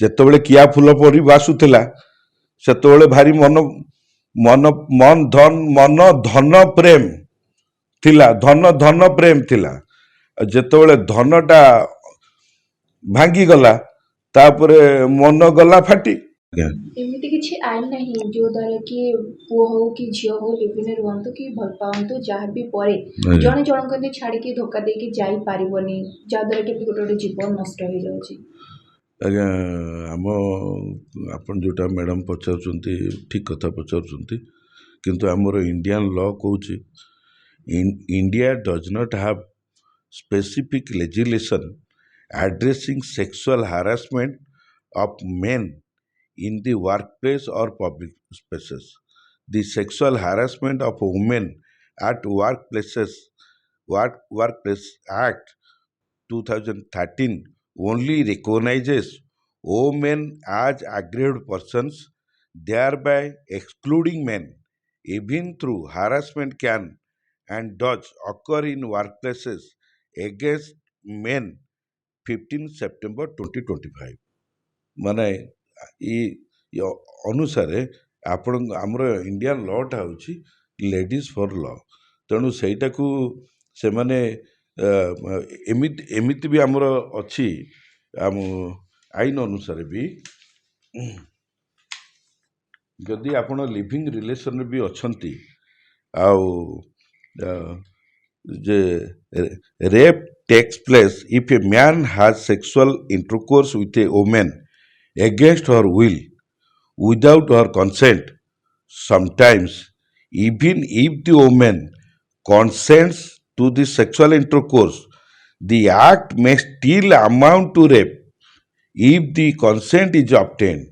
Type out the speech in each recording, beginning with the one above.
ଯେତେବେଳେ କିଆ ଫୁଲ ପରି ବାସୁଥିଲା ସେତେବେଳେ ଭାରି ମନ ମନ ମନ ଧନ ପ୍ରେମ ଥିଲା, ଧନ ଧନ ପ୍ରେମ ଥିଲା। ଯେତେବେଳେ ଧନଟା ଭାଙ୍ଗିଗଲା ତାପରେ ମନ ଗଲା ଫାଟି। ଏମିତି କିଛି ଆଇନ ନାହିଁ ଯୋଉ ଦ୍ୱାରା କି ପୁଅ ହଉ କି ଝିଅ ହଉ ଲିଭିଂରେ ରୁହନ୍ତୁ କି ଭଲ ପାଆନ୍ତୁ ଯାହା ବି ପରେ ଜଣେ ଜଣଙ୍କୁ ଏମିତି ଛାଡିକି ଧୋକା ଦେଇକି ଯାଇପାରିବନି, ଯାହାଦ୍ୱାରା କି ଗୋଟେ ଗୋଟେ ଜୀବନ ନଷ୍ଟ ହେଇଯାଉଛି। ଆଜ୍ଞା ଆମ ଆପଣ ଯେଉଁଟା ମ୍ୟାଡ଼ାମ୍ ପଚାରୁଛନ୍ତି ଠିକ୍ କଥା ପଚାରୁଛନ୍ତି, କିନ୍ତୁ ଆମର ଇଣ୍ଡିଆନ୍ ଲ କହୁଛି India does not have specific legislation addressing sexual harassment of men in the workplace or public spaces. The Sexual Harassment of Women at Workplace Act 2013 only recognizes women as aggrieved persons, thereby excluding men. Even through harassment can and does occur in workplaces against men 15 September 2025 ମାନେ ଇ ଅନୁସାରେ ଆପଣ ଆମର Indian ଲଟା ହେଉଛି ladies for ଲ, ତେଣୁ ସେଇଟାକୁ ସେମାନେ ଏମିତି ବି ଆମର ଅଛି ଆମ ଆଇନ ଅନୁସାରେ ବି ଯଦି ଆପଣ ଲିଭିଂ ରିଲେସନ୍ରେ ବି ଅଛନ୍ତି ଆଉ ଯେ rape takes place if a man has sexual intercourse with a woman against her will, without her consent. Sometimes, even if the woman consents to the sexual intercourse, the act may still amount to rape if the consent is obtained.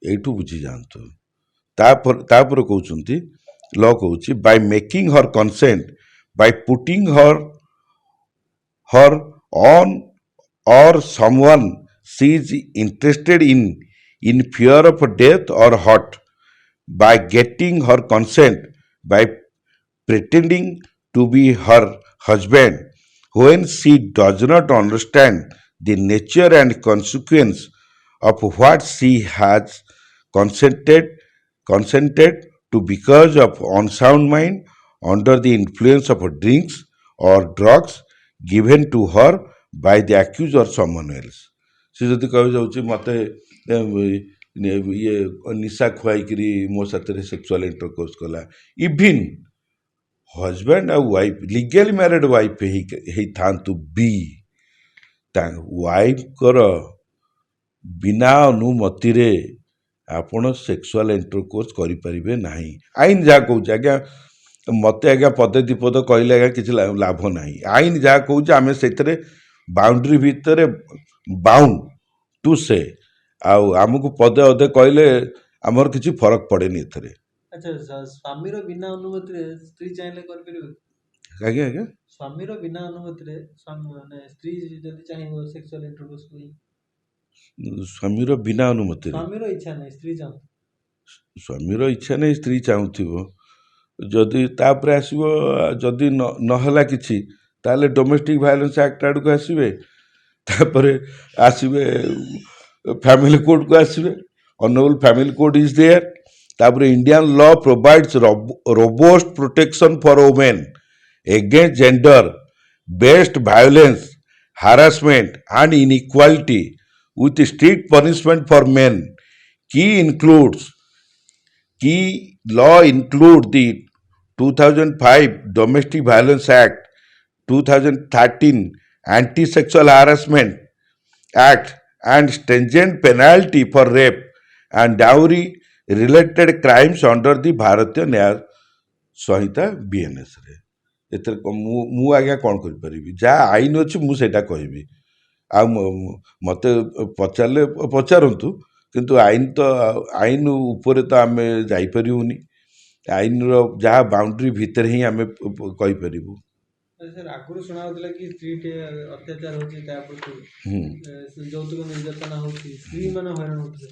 ଏଇଠୁ ବୁଝି ଯାଆନ୍ତୁ। ତାପରେ କହୁଛନ୍ତି ଲ କହୁଛି by making her consent, by putting her on or someone she is interested in fear of death or hurt, by getting her consent, by pretending to be her husband when she does not understand the nature and consequence of what she has consented to because of unsound mind under the influence of drinks or drugs given to her by the accused or someone else. ସେ ଯଦି କହି ଯାଉଛି ମୋତେ ଇଏ ନିଶା ଖୁଆଇକିରି ମୋ ସାଥିରେ sexual ଇଣ୍ଟରକୋର୍ସ କଲା, even husband ଆଉ ୱାଇଫ୍ ଲିଗାଲି ମ୍ୟାରେଡ୍ ୱାଇଫ୍ ହେଇଥାନ୍ତୁ ବି ୱାଇଫ୍ଙ୍କର ବିନା ଅନୁମତିରେ ଆପଣ ସେକ୍ସୁଆଲ ଇଣ୍ଟରକୋର୍ସ କରିପାରିବେ ନାହିଁ। ଆଇନ ଯାହା କହୁଛି ଆଜ୍ଞା, ମୋତେ ଆଜ୍ଞା ପଦେ ଦିପଦ କହିଲେ ଆଜ୍ଞା କିଛି ଲାଭ ନାହିଁ। ଆଇନ ଯାହା କହୁଛି ଆମେ ସେଥିରେ ବାଉଣ୍ଡ୍ରି ଭିତରେ ବାଉଣ୍ଡ ଟୁ ସେ, ଆଉ ଆମକୁ ପଦେ ଅଧେ କହିଲେ ଆମର କିଛି ଫରକ ପଡ଼େନି ଏଥିରେ। ଆଚ୍ଛା, ସ୍ୱାମୀର ବିନା ଅନୁମତିରେ ସ୍ତ୍ରୀ ଚାହିଁଲେ କରିପାରିବ? ଆଜ୍ଞା ଆଜ୍ଞା, ସ୍ୱାମୀର ବିନା ଅନୁମତିରେ ମାନେ ସ୍ତ୍ରୀ ଯଦି ଚାହିଁବ ସେକ୍ସୁଆଲ ଇଣ୍ଟରକୋର୍ସ ପାଇଁ, ସ୍ୱାମୀର ବିନା ଅନୁମତିରେ, ସ୍ୱାମୀର ଇଚ୍ଛା ନାହିଁ ସ୍ତ୍ରୀ ଚାହୁଁଥିବ, ସ୍ୱାମୀର ଇଚ୍ଛା ନାହିଁ ସ୍ତ୍ରୀ ଚାହୁଁଥିବ, ଯଦି ତାପରେ ଆସିବ ଯଦି ନହେଲା କିଛି ତାହେଲେ ଡୋମେଷ୍ଟିକ୍ ଭାୟୋଲେନ୍ସ ଆକ୍ଟ ଆଡ଼କୁ ଆସିବେ, ତାପରେ ଆସିବେ ଫ୍ୟାମିଲି କୋର୍ଟକୁ ଆସିବେ, honourable family court is there. ତାପରେ Indian law provides robust protection for women against gender based violence, harassment and inequality with strict punishment for men. Key law include the 2005 Domestic Violence Act, 2013 Anti-Sexual Harassment Act, and stringent penalty for rape and dowry related crimes under the ଭାରତୀୟ ନ୍ୟାୟ ସଂହିତା BNS ରେ। ଏଥିରେ ମୁଁ ଆଜ୍ଞା କ'ଣ କରିପାରିବି? ଯାହା ଆଇନ ଅଛି ମୁଁ ସେଇଟା କହିବି, ଆଉ ମୋତେ ପଚାରିଲେ ପଚାରନ୍ତୁ, କିନ୍ତୁ ଆଇନ ଉପରେ ତ ଆମେ ଯାଇପାରିବୁନି, ଆଇନର ଯାହା ବାଉଣ୍ଡ୍ରି ଭିତରେ ହିଁ ଆମେ କହିପାରିବୁ। ସାର୍ ଆଗରୁ ଶୁଣା ହଉଥିଲା କି ସ୍ତ୍ରୀଟେ ଅତ୍ୟାଚାର ହଉଛି, ତା ପ୍ରତି ଯୌତୁକ ନିର୍ଯାତନା ହଉଛି, ସ୍ତ୍ରୀ ମାନେ ହଇରାଣ ହଉଥିଲେ।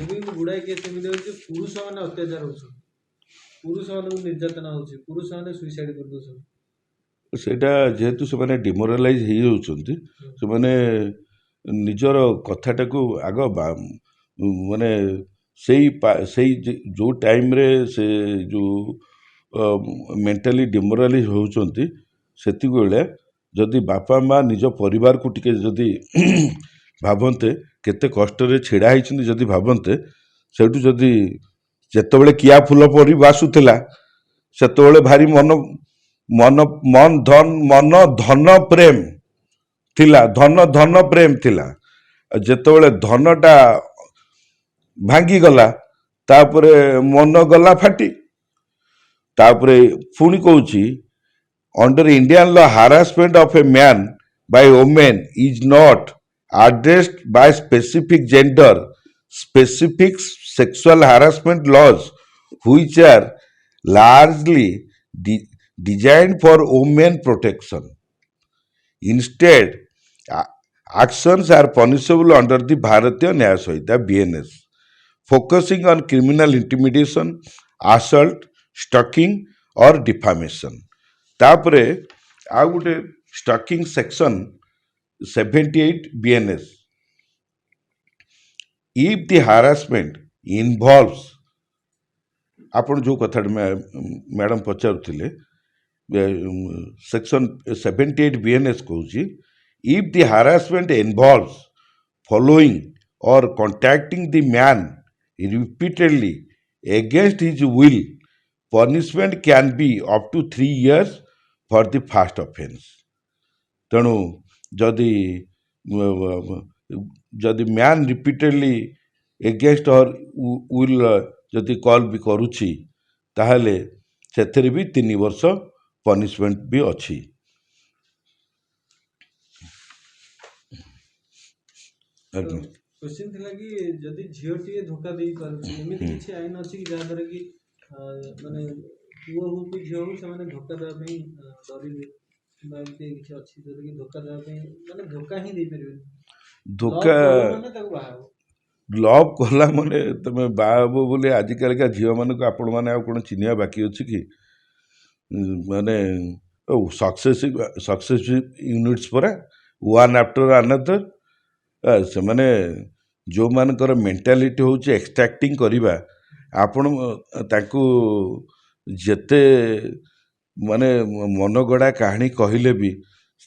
ଏବେ ଗୁଡ଼ାଏ କେସ୍ ଏମିତି ହଉଛି ପୁରୁଷ ମାନେ ଅତ୍ୟାଚାର ହଉଛନ୍ତି, ପୁରୁଷ ମାନଙ୍କୁ ନିର୍ଯାତନା ହଉଛି, ପୁରୁଷ ମାନେ ସୁଇସାଇଡ୍ କରିଦଉଛନ୍ତି। ସେଇଟା ଯେହେତୁ ସେମାନେ ଡିମୋରାଲାଇଜ୍ ହେଇଯାଉଛନ୍ତି, ସେମାନେ ନିଜର କଥାଟାକୁ ଆଗ ମାନେ ସେଇ ଯେଉଁ ଟାଇମ୍ରେ ସେ ଯେଉଁ ମେଣ୍ଟାଲି ଡିମୋରାଲାଇଜ୍ ହେଉଛନ୍ତି ସେତିକିବେଳେ ଯଦି ବାପା ମା ନିଜ ପରିବାରକୁ ଟିକେ ଯଦି ଭାବନ୍ତେ କେତେ କଷ୍ଟରେ ଛିଡ଼ା ହେଇଛନ୍ତି ଯଦି ଭାବନ୍ତେ ସେଇଠୁ ଯଦି ଯେତେବେଳେ କିଆ ଫୁଲ ପରି ବାସୁଥିଲା ସେତେବେଳେ ଭାରି ମନ ଧନ ପ୍ରେମ ଥିଲା, ଧନ ପ୍ରେମ ଥିଲା। ଯେତେବେଳେ ଧନଟା ଭାଙ୍ଗିଗଲା ତାପରେ ମନ ଗଲା ଫାଟି। ତାପରେ ପୁଣି କହୁଛି under Indian law harassment of a man by women is not addressed by specific gender specific sexual harassment laws which are largely designed for women protection. Instead, actions are punishable under the Bharatiya Nyaya Samhita BNS, focusing on criminal intimidation, assault, stalking or defamation. ତାପରେ ଆଉ ଗୋଟେ stocking section 78 BNS. If the harassment involves, ଆପଣ ଯେଉଁ କଥାଟା madam ପଚାରୁଥିଲେ, section 78 BNS କହୁଛି if the harassment involves following or contacting the man repeatedly against his will, punishment can be up to 3 years for the first offense. ତେଣୁ ଯଦି man repeatedly against or will ଯଦି call ବି କରୁଛି ତାହେଲେ ସେଥିରେ ବି 3 ବର୍ଷ punishment ବି ଅଛି। Question थिला कि जदि झीलटिए धोखा देई पारुछि एमिति किछि आईन अछि कि जहा द्वारा कि माने पुओ हो कि झील हो से धोखा देवा ପାଇଁ ଡରିବେ किंवा एमिति किछि अछि जदि कि धोखा देवा ପାଇଁ माने धोखा ही देई परिबे ଧୋକା माने ताको बाहाव ଲଭ୍ କଲା ମାନେ ତମେ ବାହା ହେବ ବୋଲି ଆଜିକାଲିକା ଝିଅମାନଙ୍କୁ ଆପଣମାନେ ଆଉ କ'ଣ ଚିହ୍ନିବା ବାକି ଅଛି କି? ମାନେ ସକ୍ସେସିଭ ୟୁନିଟ୍ସ ପରା ୱାନ୍ ଆଫ୍ଟର ଆନଦର। ସେମାନେ ଯେଉଁମାନଙ୍କର ମେଣ୍ଟାଲିଟି ହେଉଛି ଏକ୍ସଟ୍ରାକ୍ଟିଂ କରିବା, ଆପଣ ତାଙ୍କୁ ଯେତେ ମାନେ ମନଗଢ଼ା କାହାଣୀ କହିଲେ ବି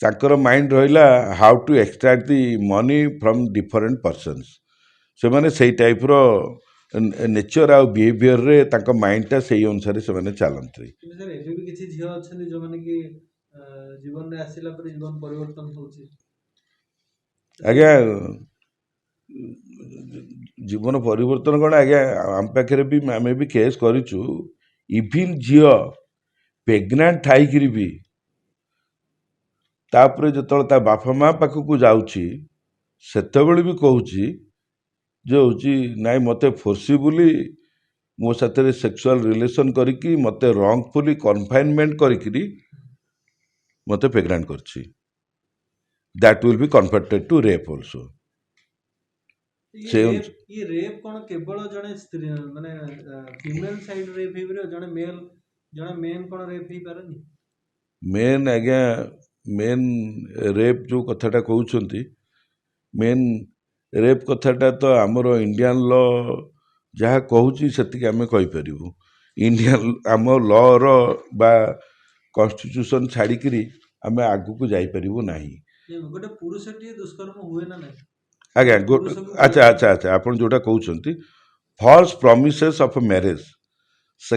ତାଙ୍କର ମାଇଣ୍ଡ ରହିଲା how to extract the money from different persons. ସେମାନେ ସେଇ ଟାଇପ୍ର ନେଚର ଆଉ ବିହେଭିଅରରେ ତାଙ୍କ ମାଇଣ୍ଡଟା ସେଇ ଅନୁସାରେ ସେମାନେ ଚାଲନ୍ତି। କିନ୍ତୁ ସାର୍ ଏବେ ବି କିଛି ଝିଅ ଅଛନ୍ତି ଯେଉଁମାନେ କି ଜୀବନରେ ଆସିଲା ପରେ ଜୀବନ ପରିବର୍ତ୍ତନ ହେଉଛି। ଆଜ୍ଞା ଜୀବନ ପରିବର୍ତ୍ତନ କ'ଣ ଆଜ୍ଞା ଆମ ପାଖରେ ବି ଆମେ ବି କେସ୍ କରିଛୁ। ଇଭିନ୍ ଝିଅ ପ୍ରେଗନାଣ୍ଟ ଥାଇକିରି ବି ତାପରେ ଯେତେବେଳେ ତା ବାପା ମା ପାଖକୁ ଯାଉଛି ସେତେବେଳେ ବି କହୁଛି ଯେ ହେଉଛି ନାଇଁ ମୋତେ ଫୋର୍ସିବୁଲି ମୋ ସାଥିରେ ସେକ୍ସୁଆଲ ରିଲେସନ୍ କରିକି ମୋତେ ରଙ୍ଗଫୁଲି କନଫାଇନମେଣ୍ଟ କରିକିରି ମୋତେ ପ୍ରେଗନାଣ୍ଟ କରିଛି। That will be converted to rape also. ये रेप कौन केवल जने स्त्री माने फीमेल साइड रेप ही बरे जने मेन कौन रेप ही पारनी मेन आज्ञा मेन रेप जो कथाटा कहउछंती मेन रेप कथाटा तो आमर इंडियन लॉ जहाँ कहूची सेतिक आमे कहि परिबु। इंडियन आम लॉ रो बा कॉन्स्टिट्यूशन छाड़िकी आमे आगु को जाई परिबु नाही। गोटे पुरुषटी दुष्कर्म हुए ना नहीं आज्ञा अच्छा अच्छा अच्छा आपण जोटा कहउछंती फॉल्स प्रॉमिसेस ऑफ मैरिज